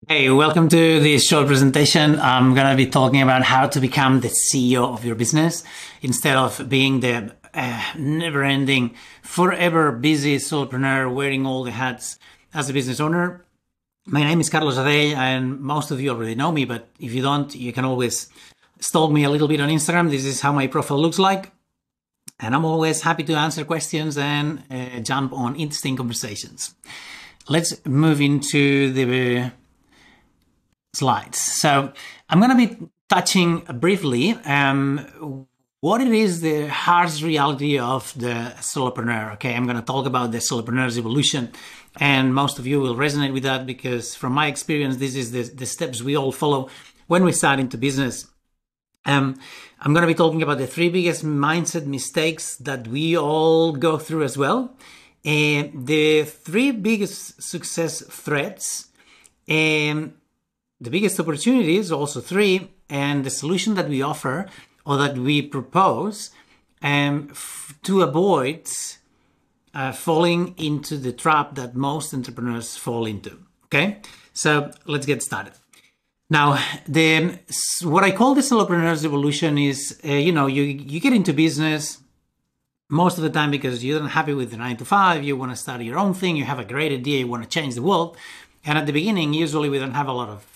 Hey, welcome to this short presentation. I'm going to be talking about how to become the CEO of your business instead of being the never-ending, forever busy solopreneur wearing all the hats as a business owner. My name is Carlos Adey, and most of you already know me, but if you don't, you can always stalk me a little bit on Instagram. This is how my profile looks like. And I'm always happy to answer questions and jump on interesting conversations. Let's move into the slides. So I'm going to be touching briefly what it is, the harsh reality of the solopreneur. Okay, I'm going to talk about the solopreneur's evolution, and most of you will resonate with that because from my experience, this is the steps we all follow when we start into business. I'm going to be talking about the three biggest mindset mistakes that we all go through as well. The three biggest success threats, the biggest opportunities, also three, and the solution that we offer or that we propose to avoid falling into the trap that most entrepreneurs fall into. Okay, so let's get started. Now, what I call the solopreneur's evolution is, you get into business most of the time because you're not happy with the 9 to 5, you want to start your own thing, you have a great idea, you want to change the world. And at the beginning, usually we don't have a lot of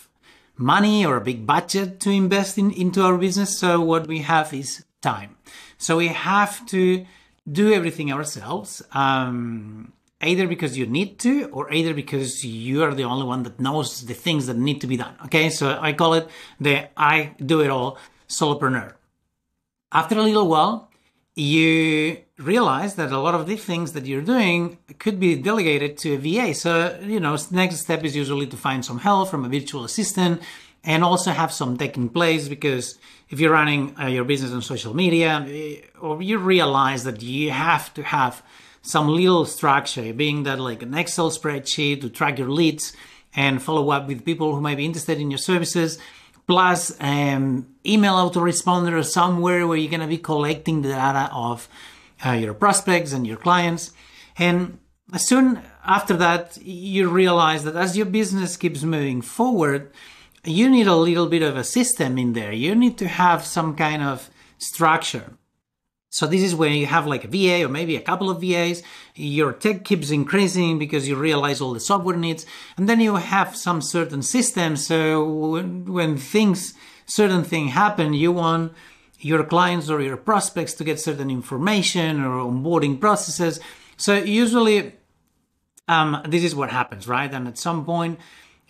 money or a big budget to invest into our business. So what we have is time. So we have to do everything ourselves, either because you need to, or either because you are the only one that knows the things that need to be done. Okay, so I call it the I do it all solopreneur. After a little while, you realize that a lot of the things that you're doing could be delegated to a VA. So, next step is usually to find some help from a virtual assistant and also have some tech in place, because if you're running your business on social media, or you realize that you have to have some little structure, being that like an Excel spreadsheet to track your leads and follow up with people who might be interested in your services, plus email autoresponder somewhere where you're going to be collecting the data of your prospects and your clients. And soon after that, you realize that as your business keeps moving forward, you need a little bit of a system in there. You need to have some kind of structure. So this is where you have like a VA or maybe a couple of VAs. Your tech keeps increasing because you realize all the software needs. And then you have some certain systems. So when certain things happen, you want your clients or your prospects to get certain information or onboarding processes. So usually this is what happens, right? And at some point,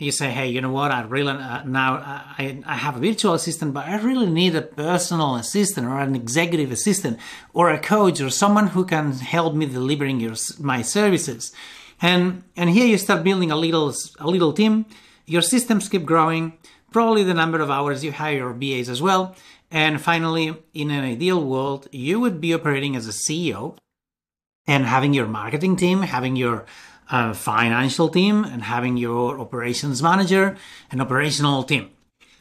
you say, hey, you know what, I really, I have a virtual assistant, but I really need a personal assistant or an executive assistant or a coach or someone who can help me delivering my services. And here you start building a little team. Your systems keep growing, probably the number of hours you hire your VAs as well. And finally, in an ideal world, you would be operating as a CEO and having your marketing team, having your financial team, and having your operations manager and operational team.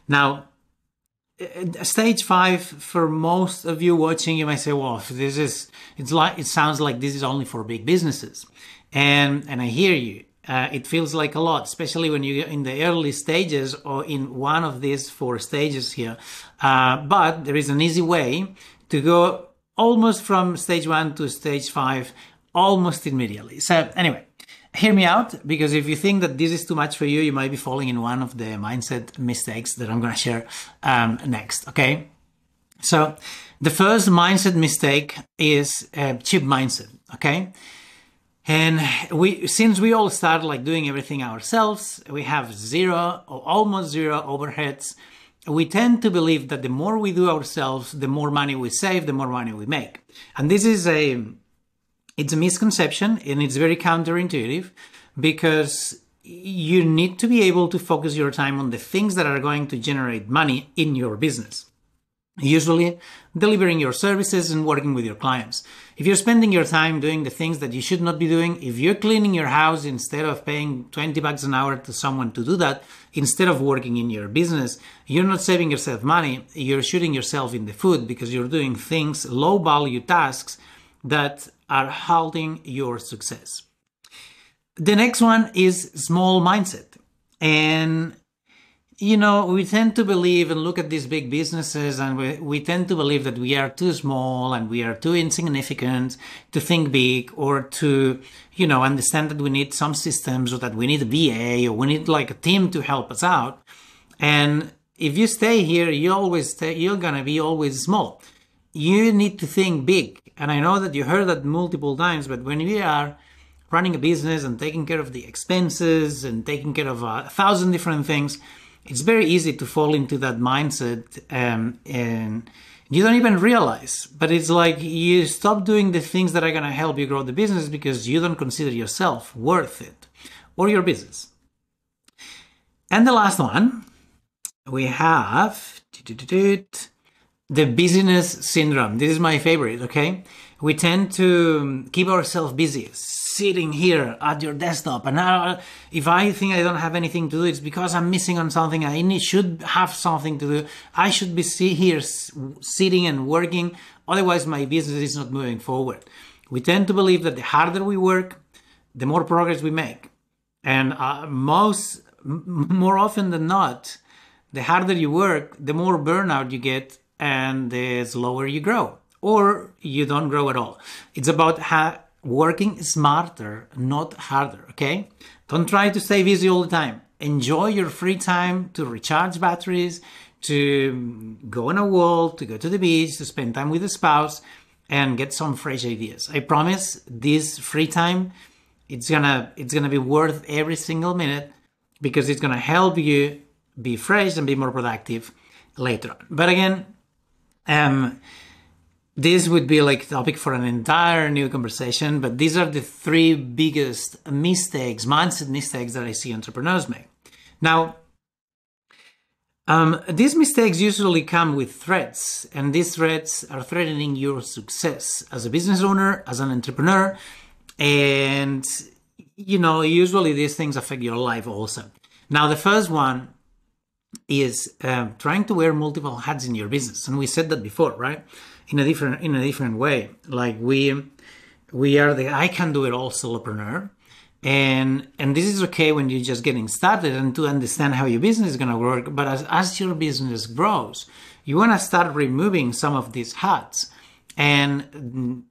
Now, stage 5, for most of you watching, you might say, well, it sounds like this is only for big businesses. And I hear you. It feels like a lot, especially when you're in the early stages or in one of these 4 stages here. But there is an easy way to go almost from stage 1 to stage 5 almost immediately. So anyway, hear me out, because if you think that this is too much for you, you might be falling in one of the mindset mistakes that I'm going to share next, okay? So the first mindset mistake is cheap mindset, okay? And since we all start like doing everything ourselves, we have zero or almost zero overheads. We tend to believe that the more we do ourselves, the more money we save, the more money we make. And this is it's a misconception, and it's very counterintuitive, because you need to be able to focus your time on the things that are going to generate money in your business. Usually delivering your services and working with your clients. If you're spending your time doing the things that you should not be doing, if you're cleaning your house instead of paying $20 an hour to someone to do that, instead of working in your business, you're not saving yourself money, you're shooting yourself in the foot, because you're doing things, low value tasks that are halting your success. The next one is small mindset. And we tend to believe and look at these big businesses, and we tend to believe that we are too small and we are too insignificant to think big, or to, understand that we need some systems, or that we need a VA, or we need like a team to help us out. And if you stay here, you're going to be always small. You need to think big. And I know that you heard that multiple times, but when we are running a business and taking care of the expenses and taking care of 1,000 different things, it's very easy to fall into that mindset, and you don't even realize. But it's like you stop doing the things that are going to help you grow the business because you don't consider yourself worth it, or your business. And the last one, we have the busyness syndrome. This is my favorite, okay? We tend to keep ourselves busy, sitting here at your desktop. And now, if I think I don't have anything to do, it's because I'm missing on something. I should have something to do. I should be here sitting and working. Otherwise, my business is not moving forward. We tend to believe that the harder we work, the more progress we make. And more often than not, the harder you work, the more burnout you get, and the slower you grow, or you don't grow at all. It's about working smarter, not harder, okay? Don't try to stay busy all the time. Enjoy your free time to recharge batteries, to go on a walk, to go to the beach, to spend time with a spouse, and get some fresh ideas. I promise this free time, it's gonna be worth every single minute, because it's gonna help you be fresh and be more productive later on. But again, this would be like a topic for an entire new conversation, but these are the 3 biggest mindset mistakes that I see entrepreneurs make. Now, these mistakes usually come with threats, and these threats are threatening your success as a business owner, as an entrepreneur, and, usually these things affect your life also. Now, the first one is trying to wear multiple hats in your business, and we said that before, right? In a different way. Like we are the I can do it all solopreneur, and this is okay when you're just getting started and to understand how your business is going to work. But as your business grows, you want to start removing some of these hats and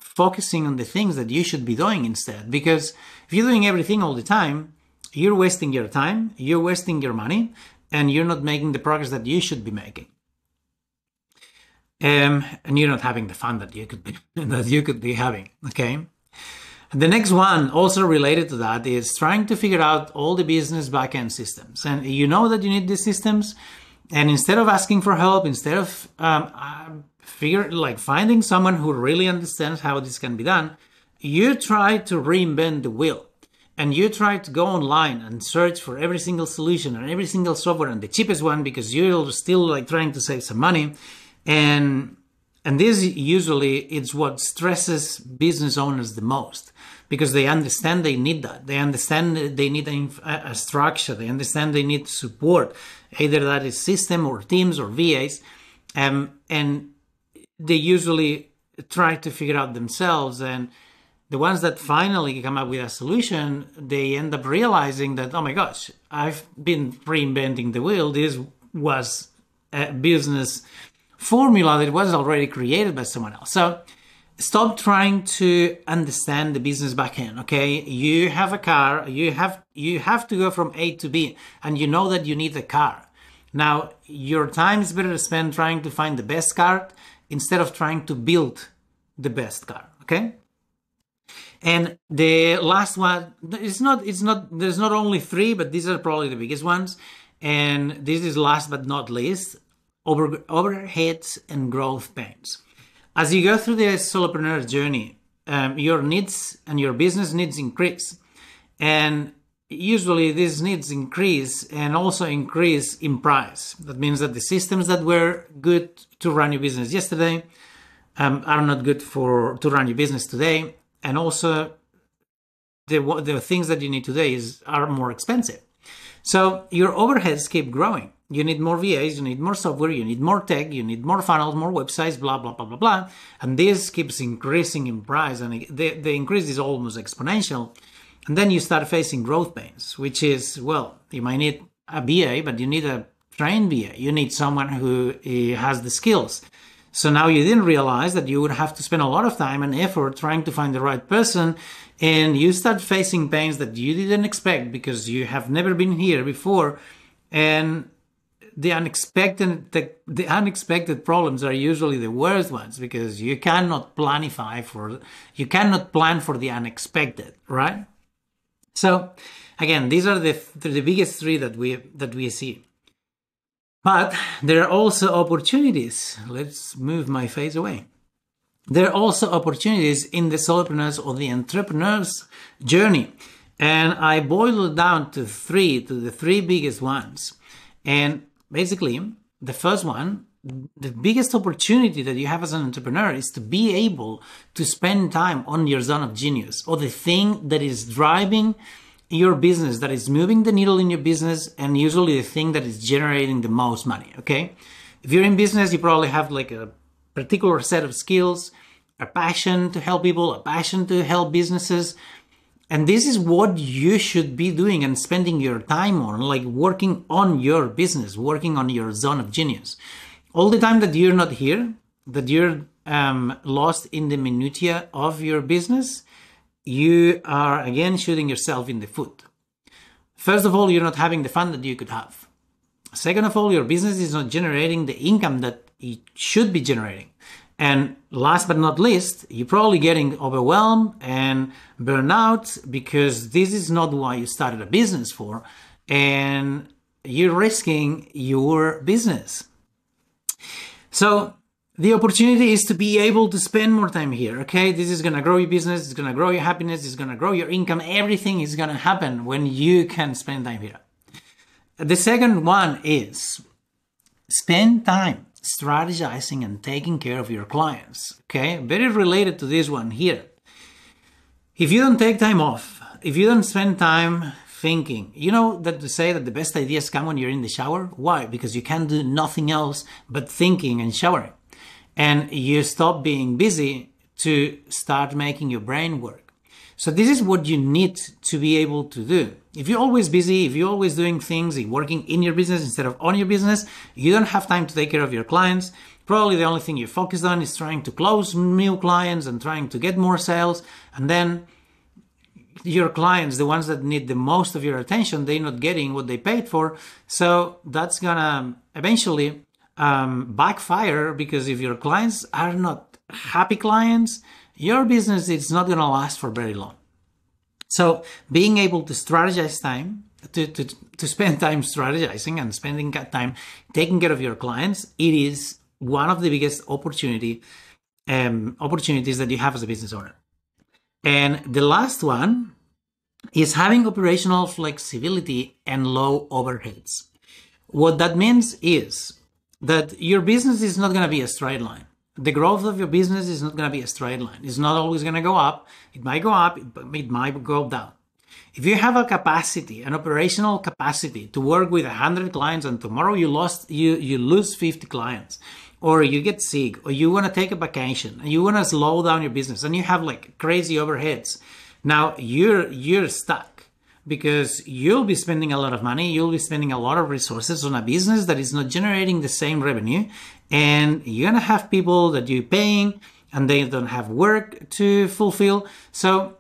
focusing on the things that you should be doing instead. Because if you're doing everything all the time, you're wasting your time, you're wasting your money, and you're not making the progress that you should be making. And you're not having the fun that you could be having, okay? The next one, also related to that, is trying to figure out all the business backend systems. And you know that you need these systems, and instead of asking for help, instead of finding someone who really understands how this can be done, you try to reinvent the wheel. And you try to go online and search for every single solution and every single software and the cheapest one, because you're still trying to save some money. And this usually it's what stresses business owners the most, because they understand they need that. They understand they need a structure. They understand they need support, either that is system or teams or VAs. And they usually try to figure out themselves. And the ones that finally come up with a solution, they end up realizing that, oh my gosh, I've been reinventing the wheel. This was a business formula that was already created by someone else. So stop trying to understand the business backend, okay? You have a car, you have to go from A to B, and you know that you need a car. Now, your time is better spent trying to find the best car instead of trying to build the best car, okay? And the last one, there's not only 3, but these are probably the biggest ones. And this is last but not least, overheads and growth pains. As you go through the solopreneur journey, your needs and your business needs increase. And usually these needs increase and also increase in price. That means that the systems that were good to run your business yesterday are not good to run your business today. And also the things that you need today are more expensive. So your overheads keep growing. You need more VAs, you need more software, you need more tech, you need more funnels, more websites, blah, blah, blah, blah, blah. And this keeps increasing in price, and the increase is almost exponential. And then you start facing growth pains, which is, well, you might need a BA, but you need a trained BA. You need someone who has the skills. So now you didn't realize that you would have to spend a lot of time and effort trying to find the right person, and you start facing pains that you didn't expect because you have never been here before. And the unexpected problems are usually the worst ones because you cannot plan for the unexpected, right? So again, these are the biggest three that we see. But there are also opportunities. Let's move my face away. There are also opportunities in the solopreneurs or the entrepreneur's journey. And I boiled it down to the three biggest ones. And basically, the first one, the biggest opportunity that you have as an entrepreneur is to be able to spend time on your zone of genius, or the thing that is driving your business, that is moving the needle in your business, and usually the thing that is generating the most money, okay? If you're in business, you probably have like a particular set of skills, a passion to help people, a passion to help businesses. And this is what you should be doing and spending your time on, like working on your business, working on your zone of genius. All the time that you're not here, that you're lost in the minutiae of your business, you are again shooting yourself in the foot. First of all, you're not having the fun that you could have. Second of all, your business is not generating the income that it should be generating. And last but not least, you're probably getting overwhelmed and burned out because this is not why you started a business for, and you're risking your business. So the opportunity is to be able to spend more time here, okay? This is going to grow your business, it's going to grow your happiness, it's going to grow your income. Everything is going to happen when you can spend time here. The second one is spend time strategizing and taking care of your clients, okay? Very related to this one here. If you don't take time off, if you don't spend time thinking, you know that to say that the best ideas come when you're in the shower? Why? Because you can't do nothing else but thinking and showering. And you stop being busy to start making your brain work. So this is what you need to be able to do. If you're always busy, if you're always doing things, working in your business instead of on your business, you don't have time to take care of your clients. Probably the only thing you're focused on is trying to close new clients and trying to get more sales. And then your clients, the ones that need the most of your attention, they're not getting what they paid for. So that's gonna eventually backfire, because if your clients are not happy clients, your business is not going to last for very long. So being able to strategize time, to spend time strategizing and spending time taking care of your clients, it is one of the biggest opportunities that you have as a business owner. And the last one is having operational flexibility and low overheads. What that means is that your business is not going to be a straight line. The growth of your business is not going to be a straight line. It's not always going to go up. It might go up, it might go down. If you have a capacity, an operational capacity to work with 100 clients, and tomorrow you lose 50 clients, or you get sick, or you want to take a vacation, and you want to slow down your business, and you have like crazy overheads, now you're stuck. Because you'll be spending a lot of money, you'll be spending a lot of resources on a business that is not generating the same revenue, and you're gonna have people that you're paying and they don't have work to fulfill. So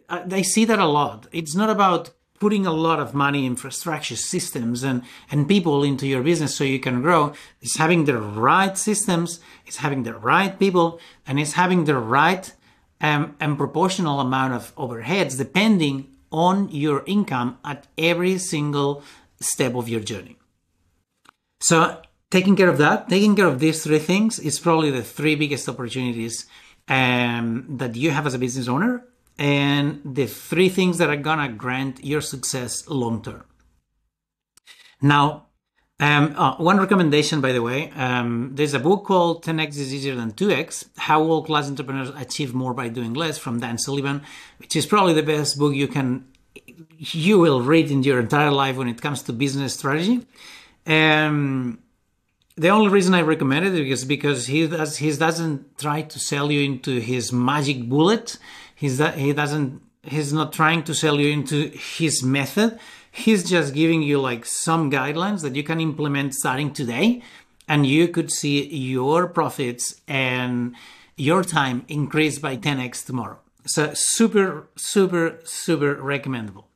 I see that a lot. It's not about putting a lot of money, infrastructure, systems, and people into your business so you can grow. It's having the right systems, it's having the right people, and it's having the right and proportional amount of overheads depending on your income at every single step of your journey. So taking care of that, taking care of these three things is probably the three biggest opportunities that you have as a business owner, and the three things that are gonna grant your success long term. Now, one recommendation, by the way, there's a book called 10x is easier than 2x, How World-Class Entrepreneurs Achieve More by Doing Less, from Dan Sullivan, which is probably the best book you will read in your entire life when it comes to business strategy. The only reason I recommend it is because he doesn't try to sell you into his magic bullet. He's not trying to sell you into his method. he's just giving you like some guidelines that you can implement starting today, and you could see your profits and your time increase by 10x tomorrow. So super, super, super recommendable.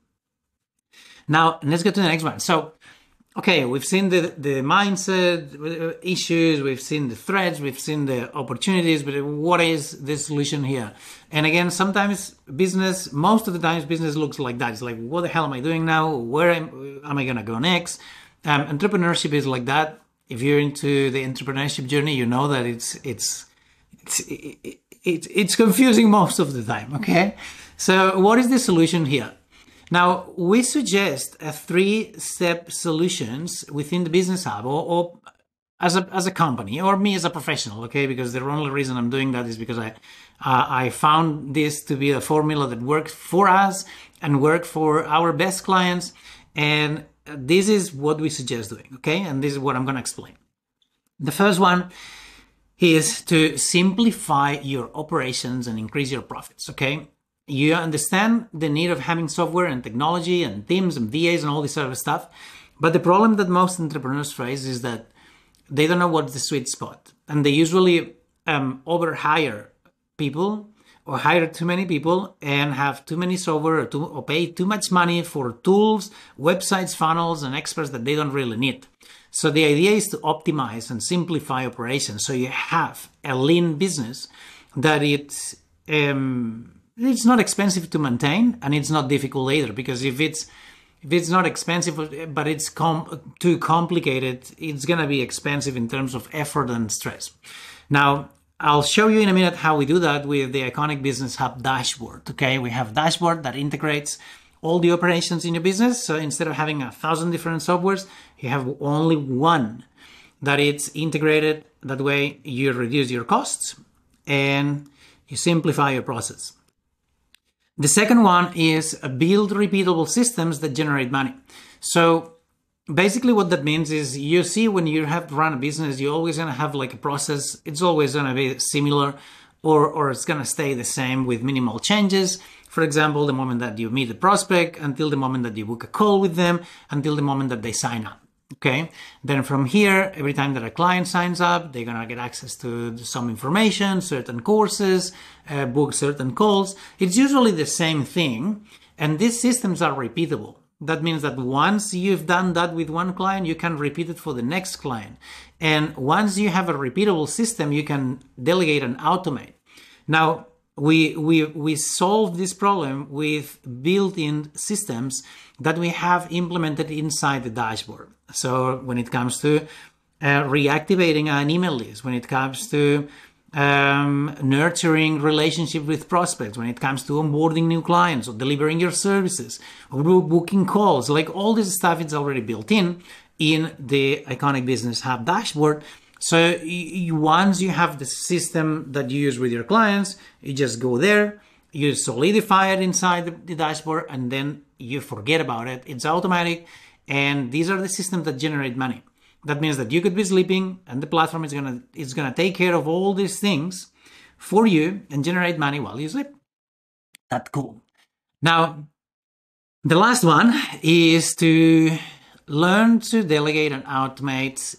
Now, let's go to the next one. So, okay, we've seen the mindset issues, we've seen the threats, we've seen the opportunities, but what is the solution here? And again, sometimes most of the times business looks like that. It's like, what the hell am I doing now? Where am I going to go next? Entrepreneurship is like that. If you're into the entrepreneurship journey, you know that it's confusing most of the time, okay? So what is the solution here? Now, we suggest a 3-step solutions within the Business Hub or as a company, or me as a professional, okay? Because the only reason I'm doing that is because I found this to be a formula that works for us and work for our best clients. And this is what we suggest doing, okay? And this is what I'm going to explain. The first one is to simplify your operations and increase your profits, okay? You understand the need of having software and technology and teams and VAs and all this sort of stuff. But the problem that most entrepreneurs face is that they don't know what's the sweet spot. And they usually overhire people or hire too many people and have too many software or pay too much money for tools, websites, funnels, and experts that they don't really need. So the idea is to optimize and simplify operations so you have a lean business that it's not expensive to maintain, and it's not difficult either, because if it's not expensive but it's too complicated, it's going to be expensive in terms of effort and stress. Now, I'll show you in a minute how we do that with the Iconic Business Hub dashboard. Okay, we have a dashboard that integrates all the operations in your business. So instead of having 1,000 different softwares, you have only one that it's integrated. That way you reduce your costs and you simplify your process. The second one is build repeatable systems that generate money. So basically what that means is, you see, when you have to run a business, you're always going to have like a process. It's always going to be similar, or it's going to stay the same with minimal changes. For example, the moment that you meet a prospect until the moment that you book a call with them, until the moment that they sign up. Okay. Then from here, every time that a client signs up, they're going to get access to some information, certain courses, book certain calls. It's usually the same thing. And these systems are repeatable. That means that once you've done that with one client, you can repeat it for the next client. And once you have a repeatable system, you can delegate and automate. Now, we solve this problem with built-in systems that we have implemented inside the dashboard. So when it comes to reactivating an email list, when it comes to nurturing relationship with prospects, when it comes to onboarding new clients or delivering your services or booking calls, like all this stuff is already built in the Iconic Business Hub dashboard. So once you have the system that you use with your clients, you just go there, you solidify it inside the dashboard, and then you forget about it. It's automatic. And these are the systems that generate money. That means that you could be sleeping and the platform is gonna take care of all these things for you and generate money while you sleep. That's cool. Now, the last one is to learn to delegate and automate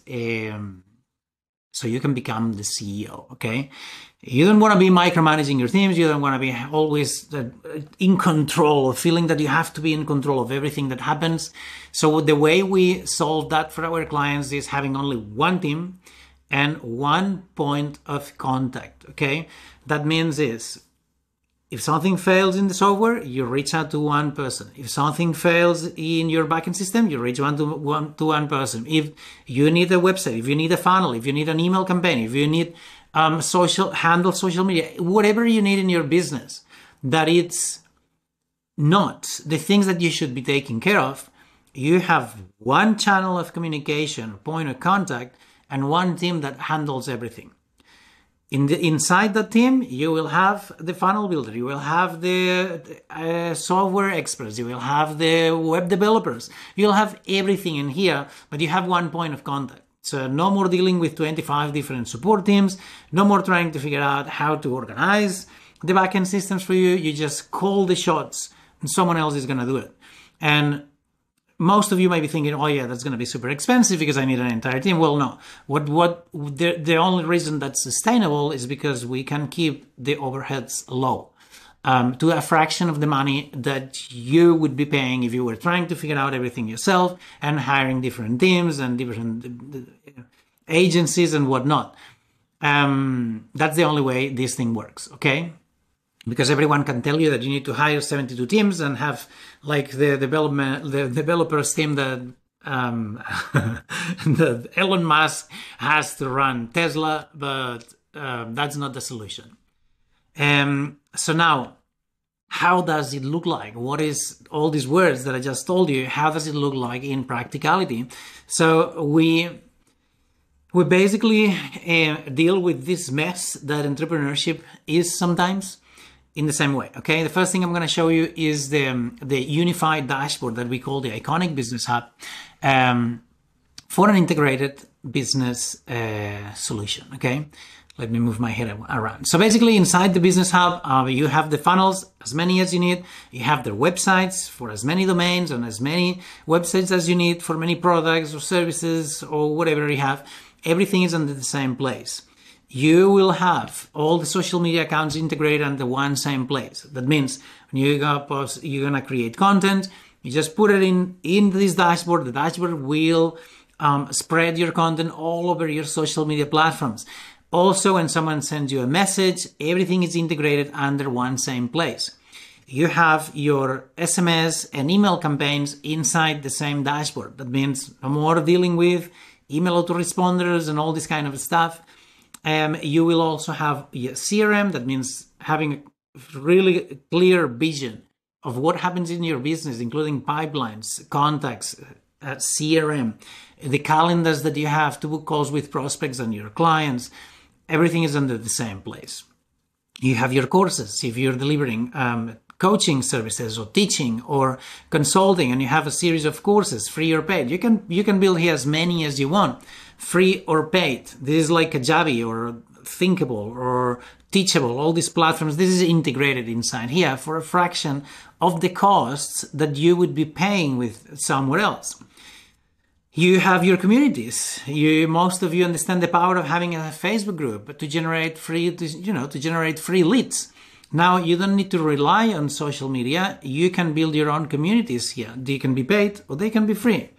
so you can become the CEO, okay? You don't want to be micromanaging your teams. You don't want to be always in control, or feeling that you have to be in control of everything that happens. So the way we solve that for our clients is having only one team and one point of contact, okay? That means is, if something fails in the software, you reach out to one person. If something fails in your backend system, you reach out to one person. If you need a website, if you need a funnel, if you need an email campaign, if you need social media, whatever you need in your business, that it's not the things that you should be taking care of, you have one channel of communication, point of contact, and one team that handles everything. Inside that team, you will have the funnel builder, you will have the software experts, you will have the web developers, you'll have everything in here, but you have one point of contact. So no more dealing with 25 different support teams, no more trying to figure out how to organize the backend systems for you. You just call the shots and someone else is going to do it. And most of you might be thinking, oh yeah, that's going to be super expensive because I need an entire team. Well, no. The only reason that's sustainable is because we can keep the overheads low, to a fraction of the money that you would be paying if you were trying to figure out everything yourself and hiring different teams and different agencies and whatnot. That's the only way this thing works, okay? Because everyone can tell you that you need to hire 72 teams and have like the developers team that that Elon Musk has to run Tesla, but that's not the solution. So now, how does it look like? What is all these words that I just told you? How does it look like in practicality? So we basically deal with this mess that entrepreneurship is sometimes in the same way. Okay, the first thing I'm going to show you is the unified dashboard that we call the Iconic Business Hub, for an integrated business solution. Okay, let me move my head around. So basically, inside the Business Hub, you have the funnels, as many as you need. You have their websites for as many domains and as many websites as you need for many products or services or whatever you have. Everything is under the same place. You will have all the social media accounts integrated under one same place. That means when you're gonna create content, you just put it in this dashboard. The dashboard will spread your content all over your social media platforms. Also, when someone sends you a message, everything is integrated under one same place. You have your SMS and email campaigns inside the same dashboard. That means no more dealing with email autoresponders and all this kind of stuff. You will also have your CRM. That means having a really clear vision of what happens in your business, including pipelines, contacts, CRM, the calendars that you have to book calls with prospects and your clients. Everything is under the same place. You have your courses. If you're delivering coaching services or teaching or consulting, and you have a series of courses, free or paid, you can build here as many as you want, free or paid. This is like a Kajabi or Thinkable or Teachable. All these platforms, this is integrated inside here for a fraction of the costs that you would be paying with somewhere else. You have your communities. Most of you understand the power of having a Facebook group to generate free leads. Now, you don't need to rely on social media. You can build your own communities here. They can be paid or they can be free.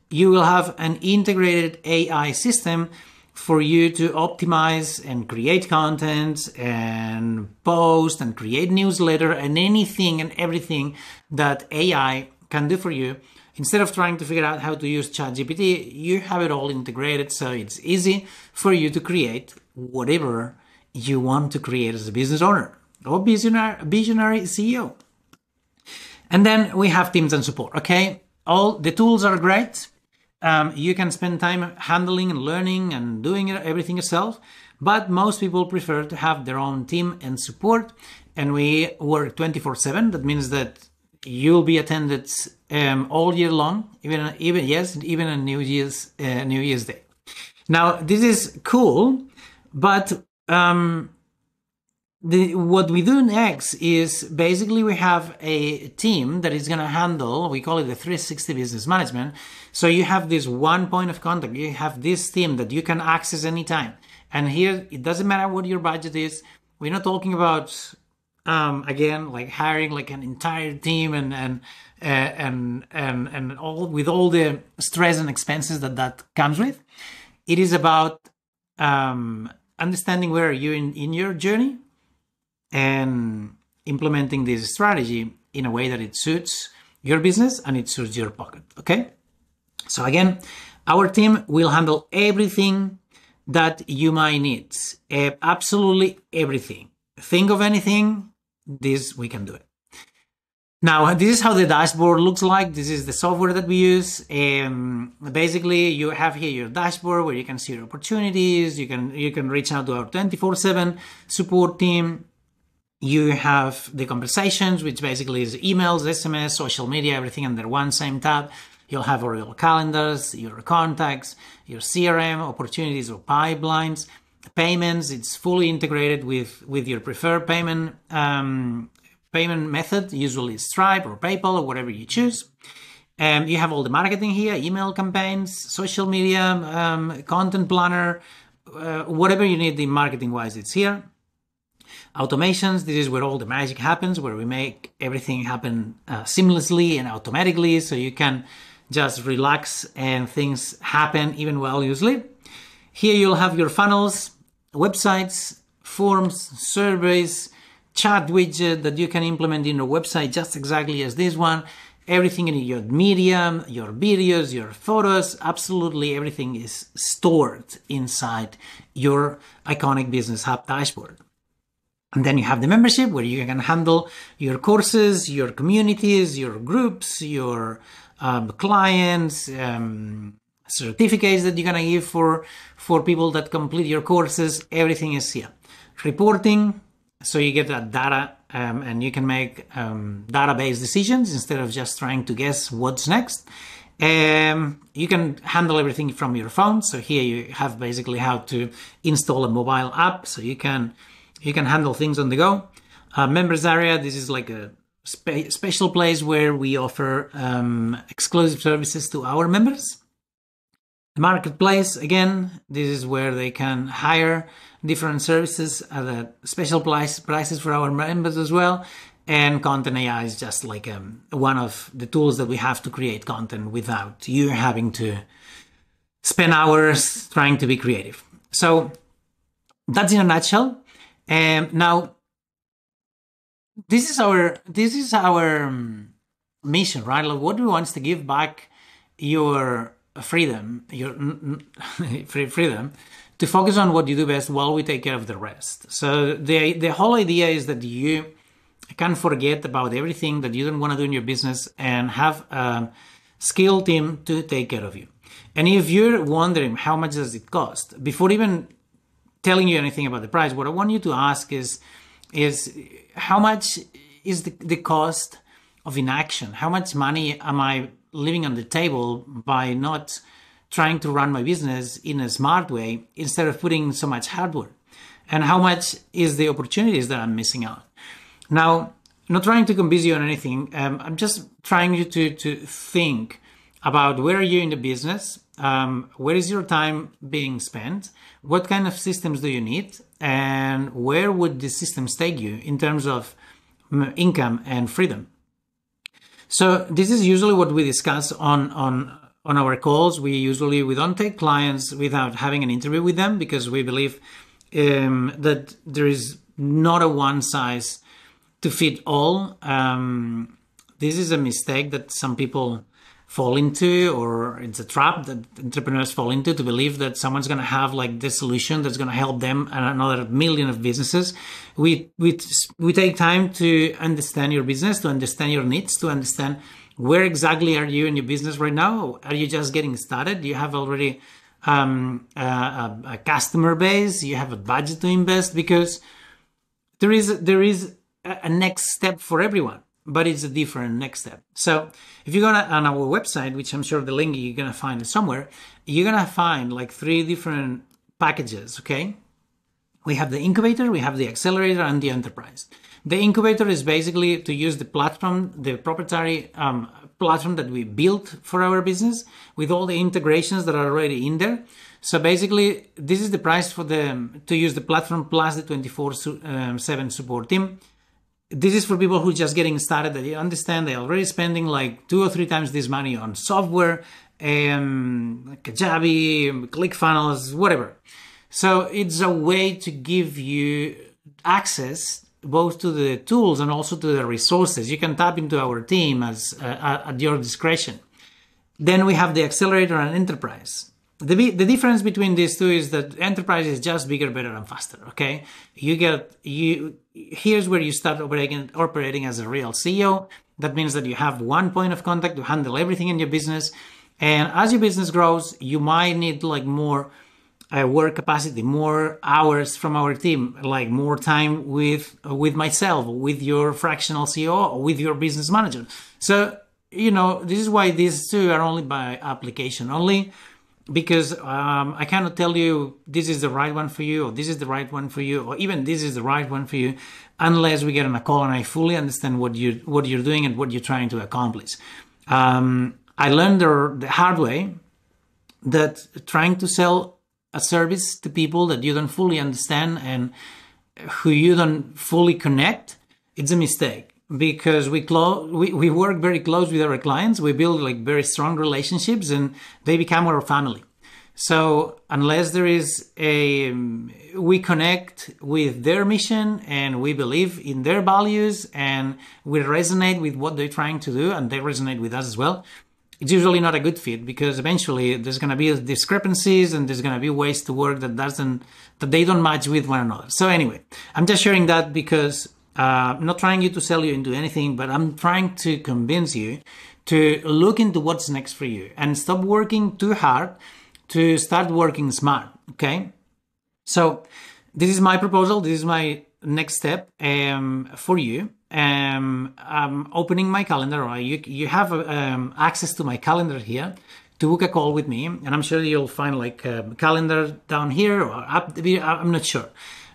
You will have an integrated AI system for you to optimize and create content and post and create newsletter and anything and everything that AI can do for you. Instead of trying to figure out how to use ChatGPT, you have it all integrated, so it's easy for you to create whatever you want to create as a business owner or visionary CEO. And then we have teams and support, okay? All the tools are great. You can spend time handling and learning and doing everything yourself, but most people prefer to have their own team and support, and we work 24/7. That means that you'll be attended all year long, even on New Year's Day. Now, this is cool, but what we do next is basically we have a team that is going to handle, we call it the 360 business management. So you have this one point of contact. You have this team that you can access anytime. And here, it doesn't matter what your budget is. We're not talking about, again, like hiring like an entire team and all with all the stress and expenses that comes with. It is about understanding where you're in your journey and implementing this strategy in a way that it suits your business and it suits your pocket, okay? So again, our team will handle everything that you might need, absolutely everything. Think of anything, we can do it. Now, this is how the dashboard looks like. This is the software that we use. Basically, you have here your dashboard where you can see your opportunities. You can reach out to our 24/7 support team. You have the conversations, which basically is emails, SMS, social media, everything under one same tab. You'll have all your calendars, your contacts, your CRM, opportunities or pipelines, payments. It's fully integrated with your preferred payment method, usually Stripe or PayPal or whatever you choose. You have all the marketing here, email campaigns, social media, content planner, whatever you need in marketing wise, it's here. Automations, this is where all the magic happens, where we make everything happen seamlessly and automatically, so you can just relax and things happen even while you sleep. Here you'll have your funnels, websites, forms, surveys, chat widget that you can implement in your website just exactly as this one. Everything in your media, your videos, your photos, absolutely everything is stored inside your iconic Business Hub dashboard. And then you have the membership where you can handle your courses, your communities, your groups, your clients, certificates that you're going to give for people that complete your courses. Everything is here. Reporting, so you get that data and you can make database decisions instead of just trying to guess what's next. You can handle everything from your phone. So here you have basically how to install a mobile app, so you can handle things on the go. Members area, this is like a special place where we offer exclusive services to our members. The marketplace, again, this is where they can hire different services at special prices for our members as well. And Content AI is just like one of the tools that we have to create content without you having to spend hours trying to be creative. So that's in a nutshell. Now, this is our mission, right? Like, what we want is to give back your freedom, your freedom to focus on what you do best while we take care of the rest. So the whole idea is that you can forget about everything that you don't want to do in your business and have a skilled team to take care of you. And if you're wondering how much does it cost, before even telling you anything about the price, what I want you to ask is how much is the cost of inaction? How much money am I leaving on the table by not trying to run my business in a smart way instead of putting so much hard work? And how much is the opportunities that I'm missing out? Now, I'm not trying to convince you on anything. I'm just trying you to think about where are you in the business, where is your time being spent, what kind of systems do you need, and where would the systems take you in terms of income and freedom. So this is usually what we discuss on our calls. We don't take clients without having an interview with them, because we believe that there is not a one size to fit all. This is a mistake that some people fall into, or it's a trap that entrepreneurs fall into, to believe that someone's going to have like the solution that's going to help them and another million of businesses. We take time to understand your business, to understand your needs, to understand where exactly are you in your business right now. Are you just getting started? Do you have already a customer base? You have a budget to invest? Because there is a next step for everyone, but it's a different next step. So if you go on our website, which I'm sure the link you're going to find it somewhere, you're going to find like 3 different packages, okay? We have the incubator, we have the accelerator, and the enterprise. The incubator is basically to use the platform, the proprietary platform that we built for our business, with all the integrations that are already in there. So basically, this is the price for to use the platform plus the 24/7 support team. This is for people who are just getting started, that you understand they're already spending like 2 or 3 times this money on software, Kajabi, ClickFunnels, whatever. So it's a way to give you access both to the tools and also to the resources. You can tap into our team at your discretion. Then we have the accelerator and enterprise. The difference between these two is that enterprise is just bigger, better, and faster. Okay, here's where you start operating as a real CEO. That means that you have one point of contact to handle everything in your business. And as your business grows, you might need like more work capacity, more hours from our team, like more time with myself, with your fractional CEO, or with your business manager. So, this is why these two are only by application only. Because I cannot tell you this is the right one for you, or this is the right one for you, or even this is the right one for you, unless we get on a call and I fully understand what you're doing and what you're trying to accomplish. I learned the hard way that trying to sell a service to people that you don't fully understand and who you don't fully connect, it's a mistake, because we work very close with our clients. We build like very strong relationships and they become our family. So unless there is we connect with their mission and we believe in their values and we resonate with what they're trying to do and they resonate with us as well, it's usually not a good fit, because eventually there's going to be discrepancies and there's going to be ways to work that they don't match with one another. So anyway, I'm just sharing that because I'm not trying to sell you into anything, but I'm trying to convince you to look into what's next for you and stop working too hard, to start working smart. Okay. So this is my proposal. This is my next step for you. I'm opening my calendar, or you have access to my calendar here to book a call with me, and I'm sure you'll find like a calendar down here or up. I'm not sure,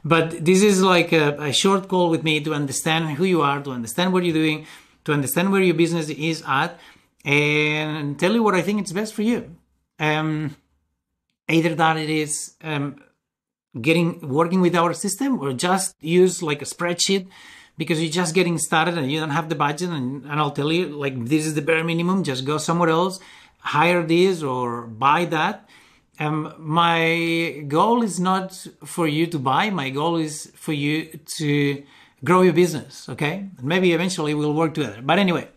but this is like a short call with me to understand who you are, to understand what you're doing, to understand where your business is at, and tell you what I think it's best for you. Either that it is working with our system, or just use like a spreadsheet because you're just getting started and you don't have the budget, and I'll tell you, like, this is the bare minimum, just go somewhere else, hire this or buy that. My goal is not for you to buy, my goal is for you to grow your business, okay? And maybe eventually we'll work together. But anyway,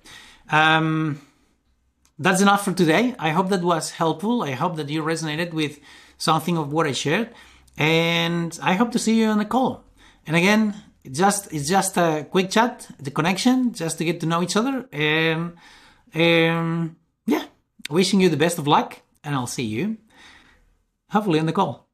that's enough for today. I hope that was helpful. I hope that you resonated with something of what I shared, and I hope to see you on the call. And again, it's just a quick chat, the connection, just to get to know each other. And yeah, wishing you the best of luck, and I'll see you hopefully on the call.